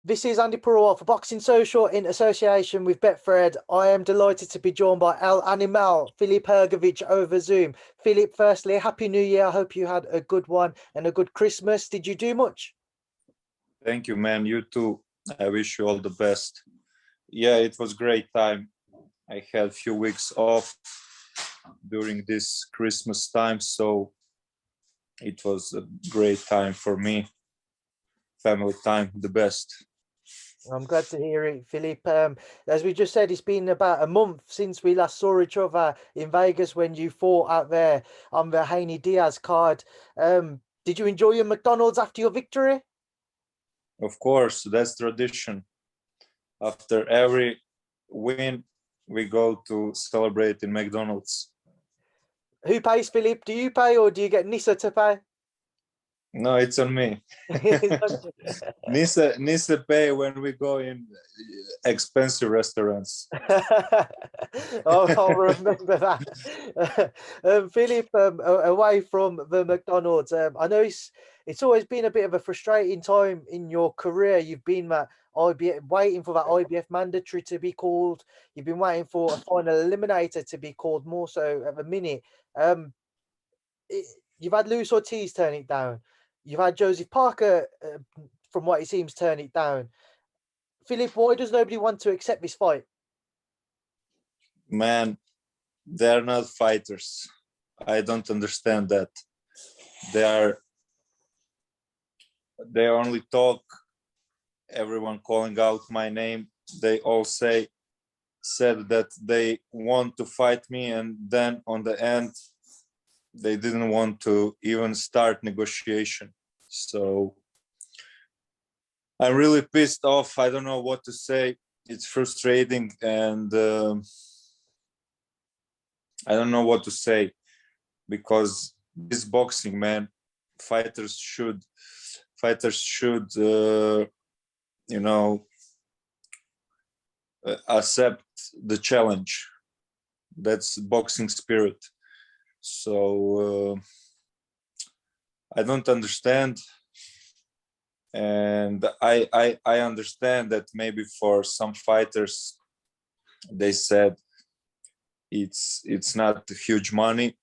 This is Andy Purewal for Boxing Social in association with Betfred. I am delighted to be joined by El Animal, Filip Hrgovic over Zoom. Filip, firstly, Happy New Year. I hope you had a good one and a good Christmas. Did you do much? Thank you, man. You too. I wish you all the best. Yeah, it was great time. I had a few weeks off during this Christmas time, so it was a great time for me. Family time, the best. I'm glad to hear it, Filip. As we just said, it's been about a month since we last saw each other in Vegas when you fought out there on the Haney Diaz card. Did you enjoy your McDonald's after your victory? Of course, that's tradition. After every win, we go to celebrate in McDonald's. Who pays, Filip? Do you pay or do you get Nissa to pay? No, it's on me. Nisa pay when we go in expensive restaurants. I'll remember that. Filip, away from the McDonald's, I know it's always been a bit of a frustrating time in your career. You've been that IBF, waiting for that IBF mandatory to be called. You've been waiting for a final eliminator to be called more so at the minute. You've had Luis Ortiz turn it down. You've had Joseph Parker, from what it seems, turn it down. Filip, why does nobody want to accept this fight? Man, they're not fighters. I don't understand that. They only talk, everyone calling out my name. They all said that they want to fight me, and then on the end they didn't want to even start negotiation. So I'm really pissed off. I don't know what to say. It's frustrating, and I don't know what to say, because this boxing, man, fighters should accept the challenge. That's boxing spirit. So I don't understand, and I understand that maybe for some fighters they said it's not huge money,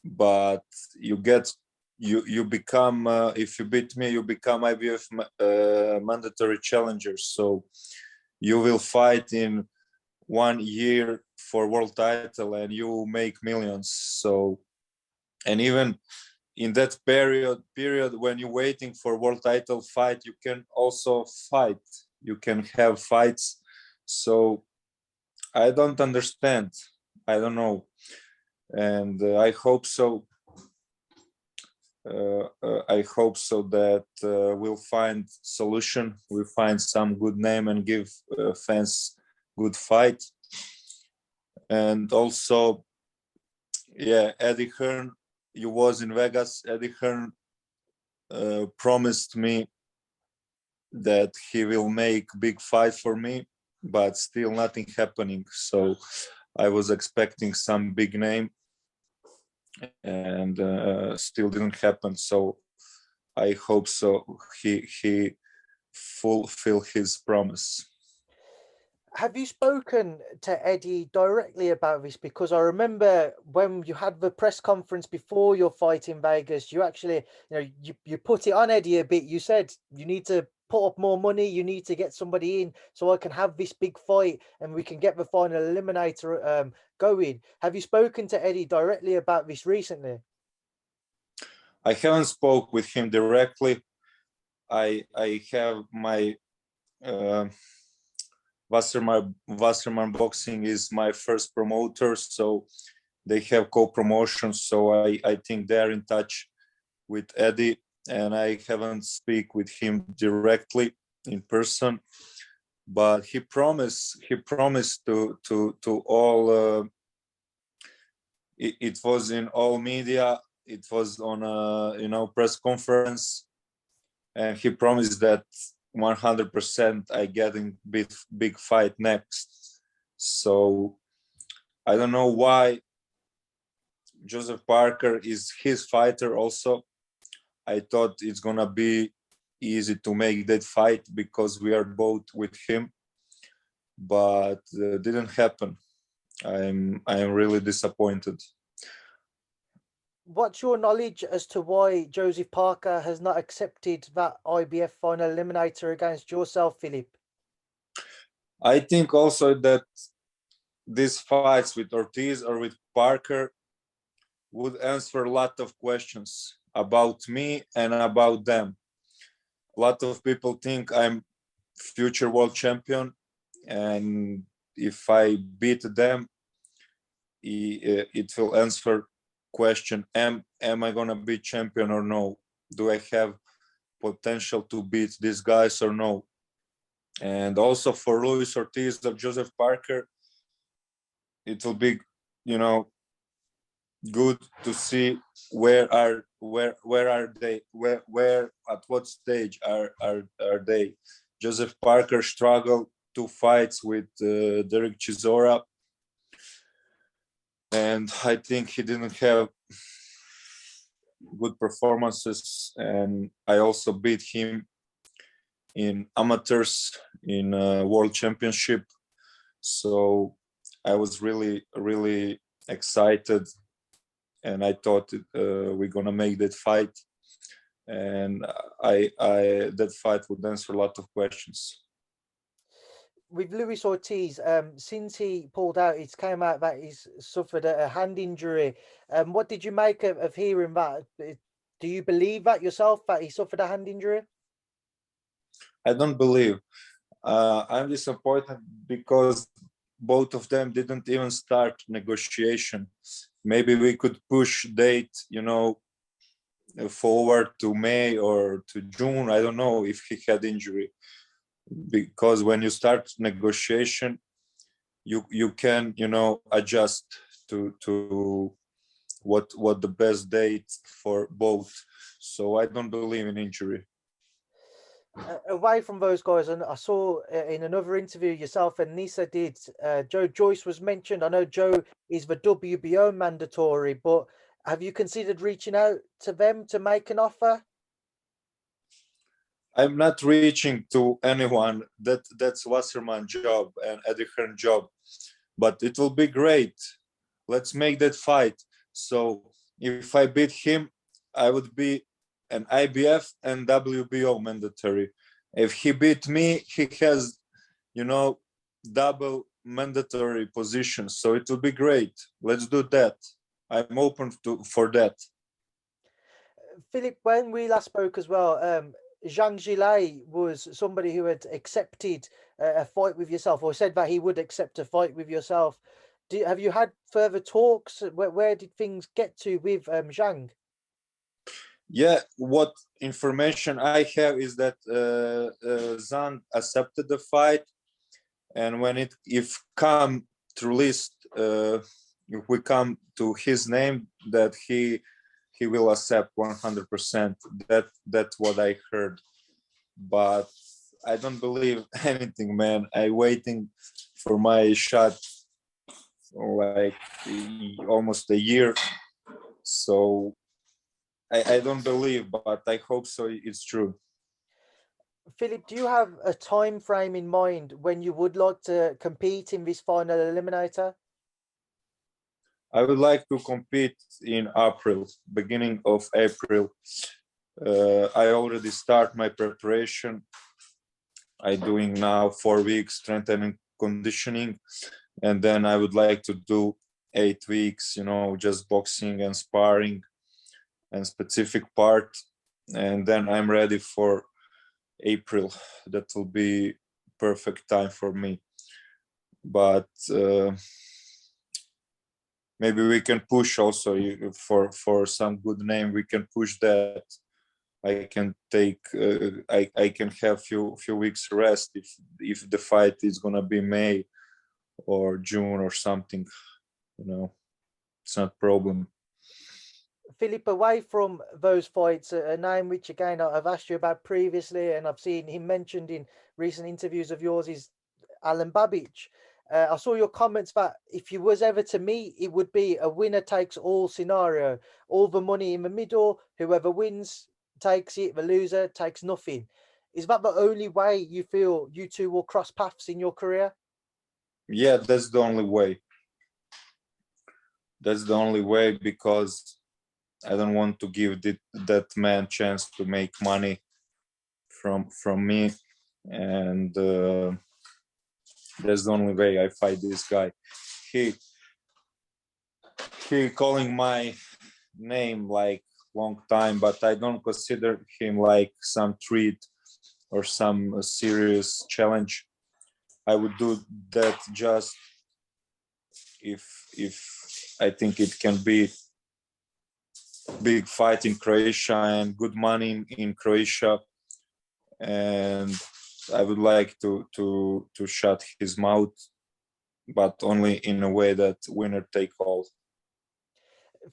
but you become if you beat me, you become IBF mandatory challenger. So you will fight in 1 year for world title and you make millions. So, and even in that period when you're waiting for world title fight, you can also fight, you can have fights. So I don't understand, I don't know, and I hope so that we'll find solution, we'll find some good name and give fans good fight. And also, yeah, Eddie Hearn, you was in Vegas. Eddie Hearn promised me that he will make big fight for me, but still nothing happening. So I was expecting some big name, and still didn't happen. So I hope so he fulfill his promise. Have you spoken to Eddie directly about this? Because I remember when you had the press conference before your fight in Vegas, you actually, you put it on Eddie a bit. You said you need to put up more money, you need to get somebody in so I can have this big fight and we can get the final eliminator going. Have you spoken to Eddie directly about this recently? I haven't spoke with him directly. I have my Wasserman Boxing is my first promoter, so they have co-promotions. So I think they're in touch with Eddie, and I haven't speak with him directly in person. But he promised to all. It was in all media. It was on a press conference, and he promised that 100% I getting big fight next. So I don't know why Joseph Parker is his fighter also. I thought it's gonna be easy to make that fight because we are both with him, but didn't happen. I'm really disappointed. What's your knowledge as to why Joseph Parker has not accepted that IBF final eliminator against yourself, Filip? I think also that these fights with Ortiz or with Parker would answer a lot of questions about me and about them. A lot of people think I'm future world champion, and if I beat them, it will answer question: Am I gonna be champion or no? Do I have potential to beat these guys or no? And also for Luis Ortiz or Joseph Parker, it will be, good to see where are they, where at what stage are they. Joseph Parker struggled 2 fights with Derek Chisora, and I think he didn't have good performances, and I also beat him in amateurs in world championship, so I was really excited, and I thought we're gonna make that fight, and I that fight would answer a lot of questions. With Luis Ortiz, since he pulled out, it's came out that he's suffered a hand injury. What did you make of hearing that? Do you believe that yourself, that he suffered a hand injury? I don't believe. I'm disappointed because both of them didn't even start negotiation. Maybe we could push date, forward to May or to June. I don't know if he had injury, because when you start negotiation, you can adjust to what the best date for both. So I don't believe in injury. Away from those guys, and I saw in another interview yourself and Nisa did, Joe Joyce was mentioned. I know Joe is the WBO mandatory, but have you considered reaching out to them to make an offer? I'm not reaching to anyone. That's Wasserman's job and Eddie Hearn's job, but it will be great. Let's make that fight. So if I beat him, I would be an IBF and WBO mandatory. If he beat me, he has, double mandatory positions. So it will be great. Let's do that. I'm open for that. Filip, when we last spoke as well, Zhang Zhilei was somebody who had accepted a fight with yourself, or said that he would accept a fight with yourself. Have you had further talks? Where did things get to with Zhang? Yeah, what information I have is that Zhang accepted the fight, and when if come to list, if we come to his name, that he will accept 100%. That's what I heard, but I don't believe anything, man. I waiting for my shot like almost a year, so I don't believe, but I hope so. It's true. Filip, do you have a time frame in mind when you would like to compete in this final eliminator? I would like to compete in April, beginning of April. I already start my preparation. I'm doing now 4 weeks strength and conditioning, and then I would like to do 8 weeks, just boxing and sparring and specific part, and then I'm ready for April. That will be perfect time for me. But maybe we can push also for some good name. We can push that. I can take. I can have few weeks rest if the fight is gonna be May or June or something. It's not problem. Filip, away from those fights, a name which again I've asked you about previously, and I've seen him mentioned in recent interviews of yours, is Alan Babic. I saw your comments that if you was ever to meet, it would be a winner takes all scenario. All the money in the middle. Whoever wins takes it, the loser takes nothing. Is that the only way you feel you two will cross paths in your career? Yeah, that's the only way. That's the only way, because I don't want to give that man chance to make money from me, and that's the only way I fight this guy. He calling my name like long time, but I don't consider him like some treat or some serious challenge. I would do that just if I think it can be big fight in Croatia and good money in Croatia, and I would like to shut his mouth, but only in a way that winner take all.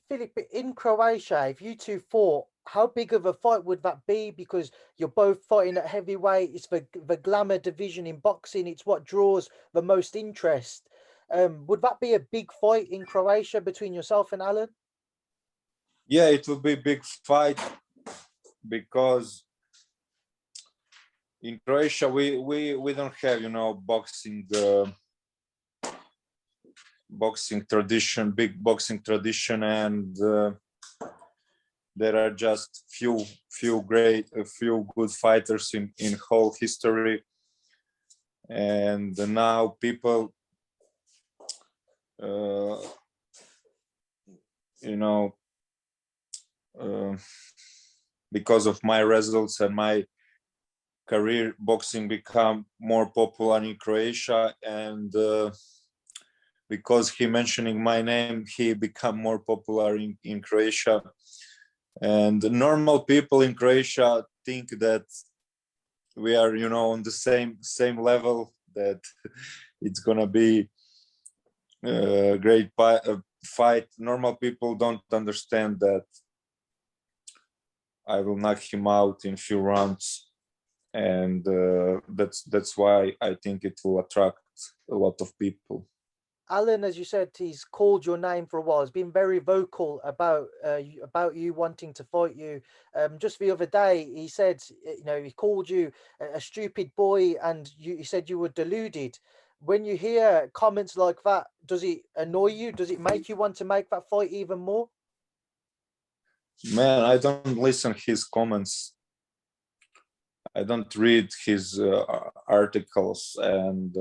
Filip, in Croatia, if you two fought, how big of a fight would that be? Because you're both fighting at heavyweight. It's the glamour division in boxing. It's what draws the most interest. Would that be a big fight in Croatia between yourself and Alan? Yeah, it will be a big fight, because in Croatia we don't have, you know, boxing tradition, big boxing tradition, and there are just a few good fighters in whole history, and now people, you know, uh, because of my results and my career, boxing become more popular in Croatia, and because he mentioning my name, he become more popular in Croatia. And normal people in Croatia think that we are, you know, on the same level, that it's gonna be a great fight. Normal people don't understand that I will knock him out in few rounds, and that's why I think it will attract a lot of people. Alan, as you said, he's called your name for a while. He's been very vocal about you wanting to fight you. Just the other day, he said, you know, he called you a stupid boy, and he said you were deluded. When you hear comments like that, does it annoy you? Does it make you want to make that fight even more? Man, I don't listen his comments. I don't read his articles, and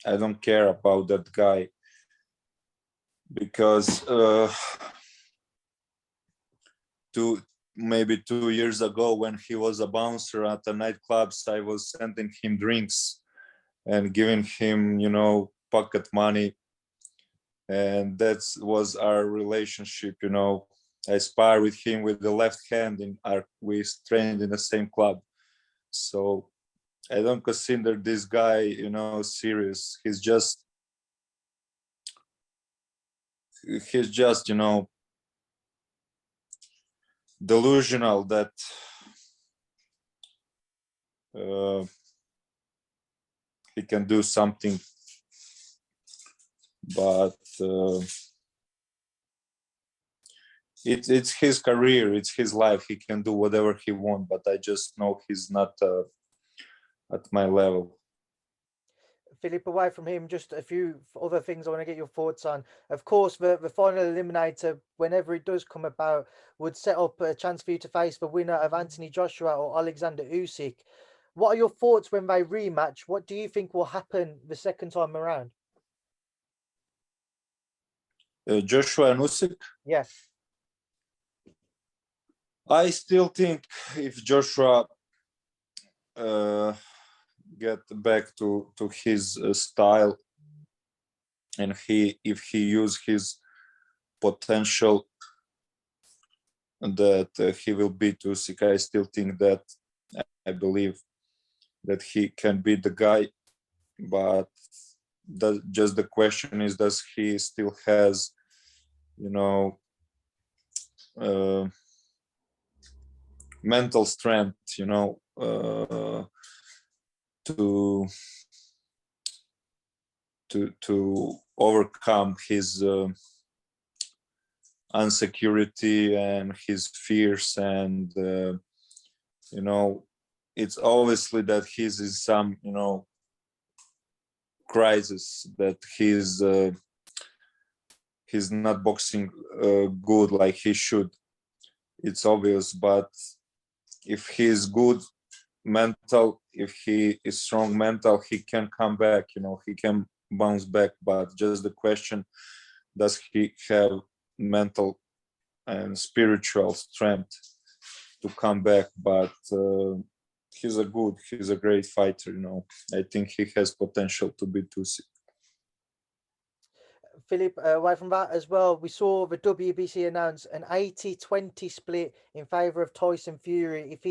I don't care about that guy, because maybe 2 years ago, when he was a bouncer at the nightclubs, I was sending him drinks and giving him, you know, pocket money, and that was our relationship. You know, I spar with him with the left hand, we trained in the same club, so I don't consider this guy, you know, serious. He's just, you know, delusional that he can do something, but it's his career, it's his life. He can do whatever he wants, but I just know he's not at my level. Filip, away from him, just a few other things I want to get your thoughts on. Of course, the final eliminator, whenever it does come about, would set up a chance for you to face the winner of Anthony Joshua or Alexander Usyk. What are your thoughts when they rematch? What do you think will happen the second time around? Joshua and Usyk? Yeah. I still think if Joshua get back to his style, and if he use his potential, that he will beat Usyk. I still think that. I believe that he can beat the guy, but just the question is, does he still has, you know, mental strength, you know, to overcome his insecurity and his fears, and it's obviously that he's in some crisis, that he's not boxing good like he should. It's obvious, but if he's good mental, if he is strong mental, he can come back, he can bounce back. But just the question, does he have mental and spiritual strength to come back? But he's a great fighter, I think he has potential to be Tusi. Filip, away from that as well, we saw the WBC announce an 80-20 split in favour of Tyson Fury if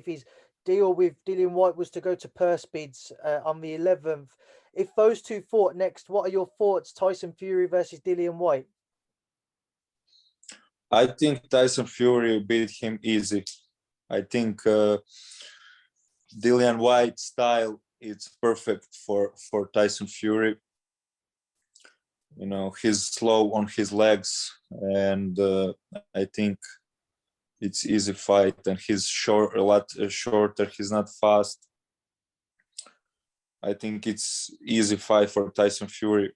his deal with Dillian Whyte was to go to purse bids on the 11th. If those two fought next, what are your thoughts, Tyson Fury versus Dillian Whyte? I think Tyson Fury beat him easy. I think Dillian Whyte style is perfect for Tyson Fury. He's slow on his legs, and I think it's easy fight. And he's short, a lot shorter. He's not fast. I think it's easy fight for Tyson Fury,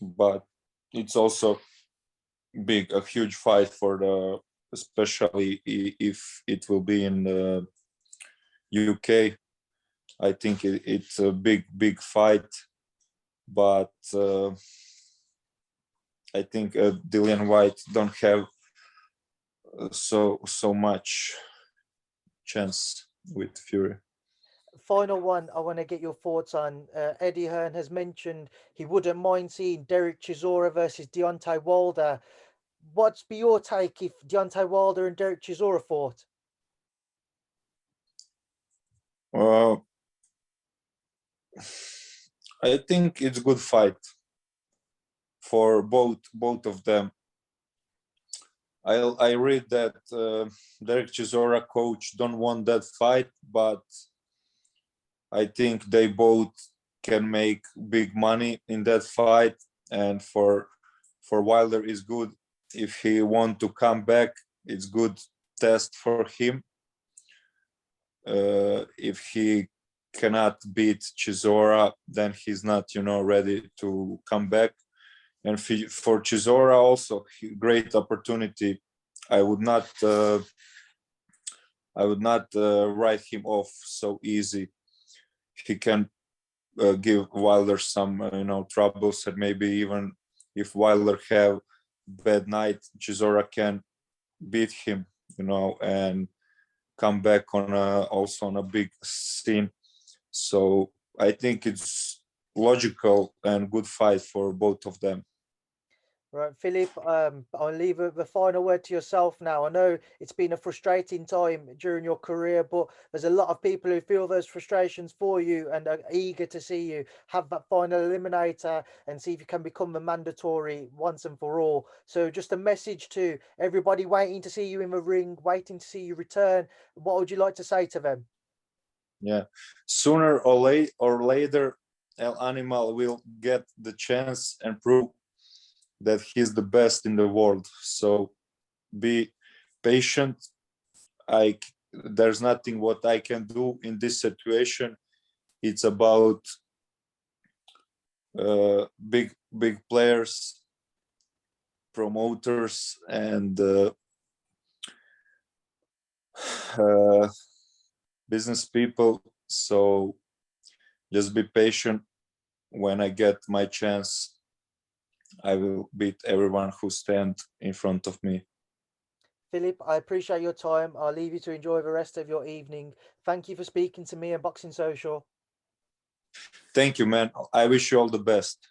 but it's also a huge fight for especially if it will be in the UK. I think it's a big fight, but I think Dillian Whyte don't have so much chance with Fury. Final one I want to get your thoughts on. Eddie Hearn has mentioned he wouldn't mind seeing Derek Chisora versus Deontay Wilder. What's be your take if Deontay Wilder and Derek Chisora fought? I think it's a good fight for both of them. I read that Derek Chisora coach don't want that fight, but I think they both can make big money in that fight. And for Wilder is good. If he want to come back, it's good test for him. If he cannot beat Chisora, then he's not ready to come back. And for Chisora also, great opportunity. I would not write him off so easy. He can give Wilder some troubles, and maybe even if Wilder have bad night, Chisora can beat him, and come back also on a big scene. So I think it's logical and good fight for both of them. Right, Filip, I'll leave the final word to yourself now. I know it's been a frustrating time during your career, but there's a lot of people who feel those frustrations for you and are eager to see you have that final eliminator and see if you can become the mandatory once and for all. So just a message to everybody waiting to see you in the ring, waiting to see you return. What would you like to say to them? Yeah, sooner or later, El Animal will get the chance and prove that he's the best in the world. So be patient. There's nothing what I can do in this situation. It's about big players, promoters, and business people. So just be patient. When I get my chance, I will beat everyone who stand in front of me. Filip, I appreciate your time. I'll leave you to enjoy the rest of your evening. Thank you for speaking to me and Boxing Social. Thank you, man. I wish you all the best.